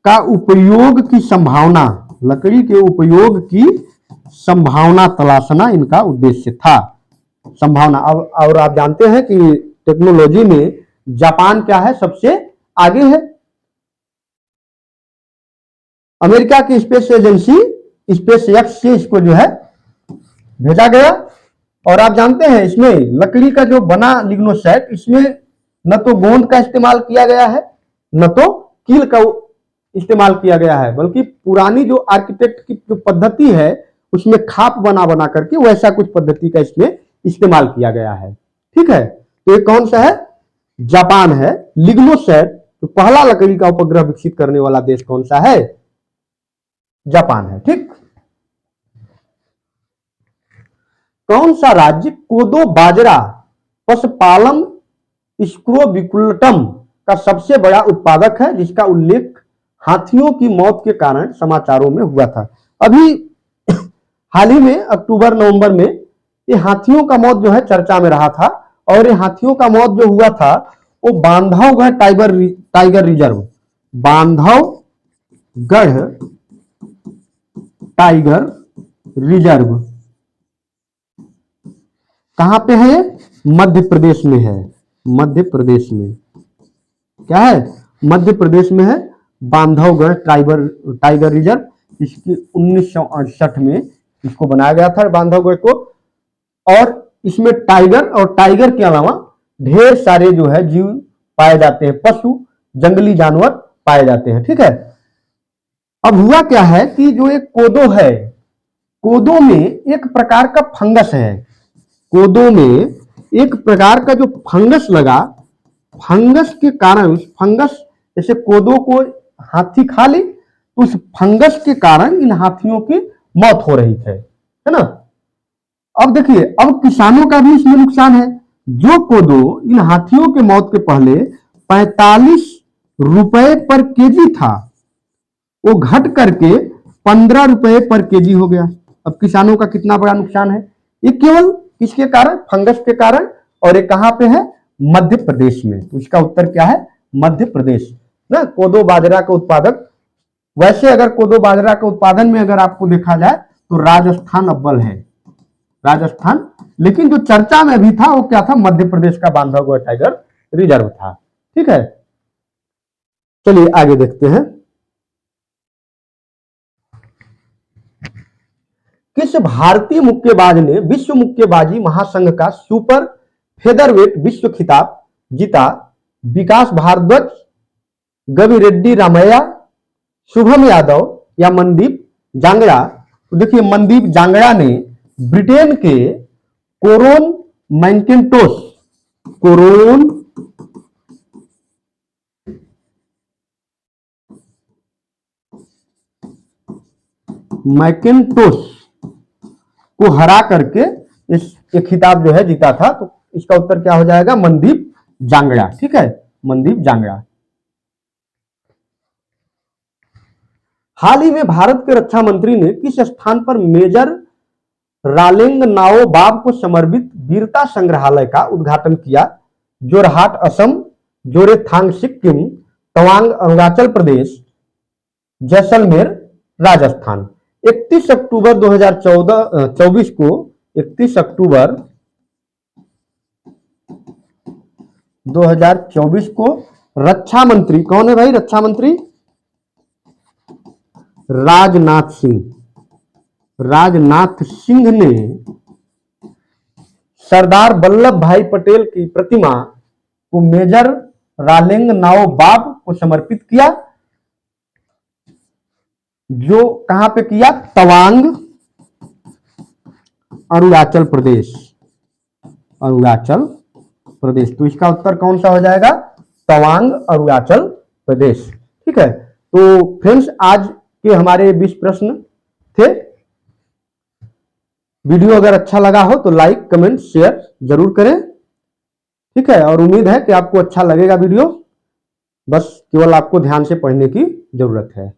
का उपयोग की संभावना, लकड़ी के उपयोग की संभावना तलाशना इनका उद्देश्य था। संभावना। और आप जानते हैं कि टेक्नोलॉजी में जापान क्या है, सबसे आगे है। अमेरिका की स्पेस एजेंसी स्पेस एक्स से इसको जो है भेजा गया। और आप जानते हैं इसमें लकड़ी का जो बना लिग्नोसाइट, इसमें न तो गोंद का इस्तेमाल किया गया है, न तो कील का इस्तेमाल किया गया है, बल्कि पुरानी जो आर्किटेक्ट की जो पद्धति है उसमें खाप बना बना करके वैसा कुछ पद्धति का इसमें इस्तेमाल किया गया है। ठीक है, तो ये कौन सा है? जापान है। लिग्नोसाइट तो पहला लकड़ी का उपग्रह विकसित करने वाला देश कौन सा है? जापान है। ठीक। कौन सा राज्य कोदो बाजरा पशुपालम स्क्रोबिकुलटम का सबसे बड़ा उत्पादक है, जिसका उल्लेख हाथियों की मौत के कारण समाचारों में हुआ था? अभी हाल ही में अक्टूबर नवंबर में ये हाथियों का मौत जो है चर्चा में रहा था। और ये हाथियों का मौत जो हुआ था वो Bandhavgarh tiger reserve, Bandhavgarh tiger reserve कहां पे है? मध्य प्रदेश में है। मध्य प्रदेश में क्या है? मध्य प्रदेश में है बांधवगढ़ टाइगर रिजर्व। इसकी 1968 में इसको बनाया गया था बांधवगढ़ को। और इसमें टाइगर और टाइगर के अलावा ढेर सारे जो है जीव पाए जाते हैं, पशु जंगली जानवर पाए जाते हैं। ठीक है। अब हुआ क्या है कि जो एक कोदो है, कोदो में एक प्रकार का फंगस है। कोदो में एक प्रकार का जो फंगस लगा, फंगस के कारण, फंगस जैसे कोदो को हाथी खा ले तो उस फंगस के कारण इन हाथियों की मौत हो रही है ना। अब देखिए, अब किसानों का भी इसमें नुकसान है। जो कोदो इन हाथियों के मौत के पहले 45 रुपए पर केजी था, वो घट करके 15 रुपए पर केजी हो गया। अब किसानों का कितना बड़ा नुकसान है। ये केवल किसके कारण? फंगस के कारण। और ये कहां पे है? मध्य प्रदेश में। तो इसका उत्तर क्या है? मध्य प्रदेश ना। कोदो बाजरा का उत्पादक, वैसे अगर कोदो बाजरा के उत्पादन में अगर आपको देखा जाए तो राजस्थान अव्वल है, राजस्थान। लेकिन जो चर्चा में भी था वो क्या था? मध्य प्रदेश का बांधवगढ़ टाइगर रिजर्व था। ठीक है, चलिए आगे देखते हैं। किस भारतीय मुक्केबाज ने विश्व मुक्केबाजी महासंघ का सुपर फेदरवेट विश्व खिताब जीता? विकास भारद्वाज, गविरेड्डी रामैया, शुभम यादव या मनदीप जांगड़ा? तो देखिए, मनदीप जांगड़ा ने ब्रिटेन के कोरोन मैकेंटोश, कोरोन मैकेंटोश को हरा करके इस खिताब जो है जीता था। तो इसका उत्तर क्या हो जाएगा? मनदीप जांगड़ा। ठीक है, मनदीप जांगड़ा। हाल ही में भारत के रक्षा मंत्री ने किस स्थान पर मेजर रालेंग नाओबाब को समर्पित वीरता संग्रहालय का उद्घाटन किया? जोरहाट असम, जोरेथांग सिक्किम, तवांग अरुणाचल प्रदेश, जैसलमेर राजस्थान। 31 अक्टूबर 2024 को, 31 अक्टूबर 2024 को रक्षा मंत्री, कौन है भाई रक्षा मंत्री? राजनाथ सिंह। राजनाथ सिंह ने सरदार वल्लभ भाई पटेल की प्रतिमा को मेजर रालेंग नाओबाब को समर्पित किया। जो कहां पे किया? तवांग अरुणाचल प्रदेश, अरुणाचल प्रदेश। तो इसका उत्तर कौन सा हो जाएगा? तवांग अरुणाचल प्रदेश। ठीक है, तो फ्रेंड्स आज के हमारे 20 प्रश्न थे। वीडियो अगर अच्छा लगा हो तो लाइक कमेंट शेयर जरूर करें। ठीक है, और उम्मीद है कि आपको अच्छा लगेगा वीडियो। बस केवल आपको ध्यान से पढ़ने की जरूरत है।